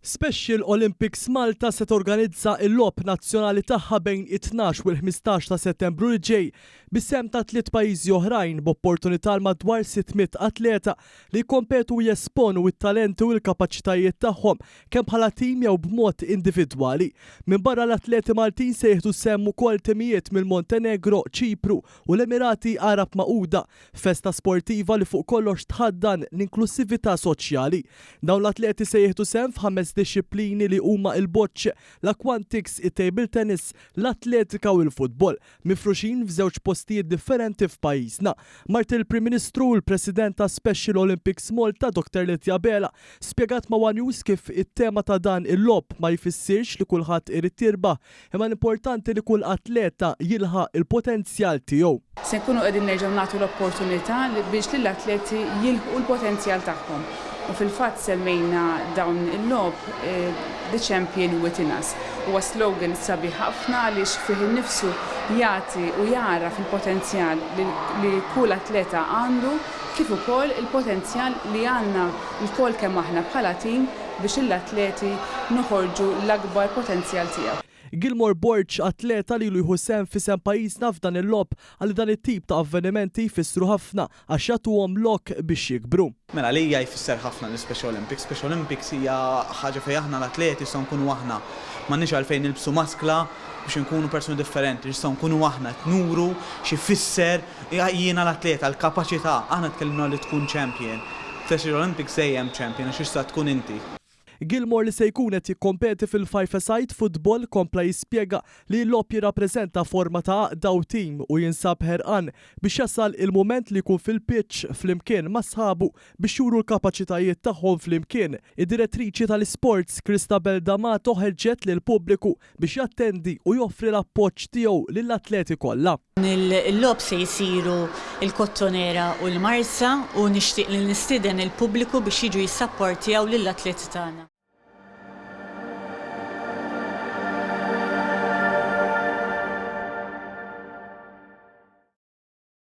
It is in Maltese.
Special Olympics Malta se torganizza l-logħob nazzjonali tagħha bejn it-12 u l-15 ta' Settembru li ġej bis-sem ta' 3 pajjiżi oħrajn b'opportunità madwar 600 atleta li jkompetu u jesponu t-talenti u l-kapaċitajiet tagħhom kemm bħala tim jew b'mod individwali. Minn barra l-atleti Maltin se jieħdu semm ukoll timijiet mill-Montenegro, Ċipru u l-Emirati Arab Magħquda, festa sportiva li fuq kollox tħaddan l-inklusività soċjali. Dawn l-atleti se jieħdu semm f'ħames disciplini li huma il-boċċ, l-aquatics, it-table tennis, l-atletika u l-futbol, mifruxin f'żewġ postijiet differenti f'pajjiżna. Mart il-Prim Ministru u l-President ta' Special Olympics Malta, Dr. Lidia Bela, spjegat ma' One News kif it-tema ta' dan il-logħob ma jfissirx li kulħadd irid jirbaħ, imma importanti li kull atleta jilħaq il-potenzjal tiegħu. Se nkunu qegħdin nerġgħu nagħtu l-opportunità biex lill-atleti jilħqu l-potenzjal tagħhom. U fil-fatt semmejna dawn il-logħob The Champion Within Us. Huwa slogan sabiħ ħafna għaliex fih innifsu jagħti u jara fil-potenzjal li kull atleta għandu kif ukoll il-potenzjal li għandna l-kol kemm aħna bħala tim biex l-atleti noħorġu l-akbar potenzjal tiegħu. Gilmore Borch, atleta li jieħu semm fisem pajjiżna f'dan il-logħob għal dan it-tip ta' avvenimenti jfissru ħafna għax jagħtuhom lok biex jikbru. Mela lija jfisser ħafna l-Special Olympics. Special Olympics hija ħaġa fejn aħna l-atleti se nkunu aħna. M'għandniex għalfejn nilbsu maskla biex nkunu persuni differenti, se nkunu aħna tnuru xi fisser jiena l-atleta, l-kapaċità. Aħna tkellimna li tkun champion. Special Olympics dejjem champion għax issa tkun inti. Gilmore li se jkun qed jikkompeti fil-5-a-side football kompla jispjega li l-logħob jirrappreżenta forma ta' għaqda u tim u jinsab ħerqan biex jasal il-mument li jkun fil-pitch flimkien ma' sħabu biex juru l-kapaċitajiet tagħhom flimkien. Id-direttriċi tal-sports Christabel D'Amato ħeġġet lil pubbliku biex jattendi u joffri l-appoġġ tiegħu lill-atleti kollha. Il-logħob se jsiru il-kottonera u l-marsa u nixtieq li nistieden il-pubbliku biex jiġu jissapportjaw lill-atleti tagħna.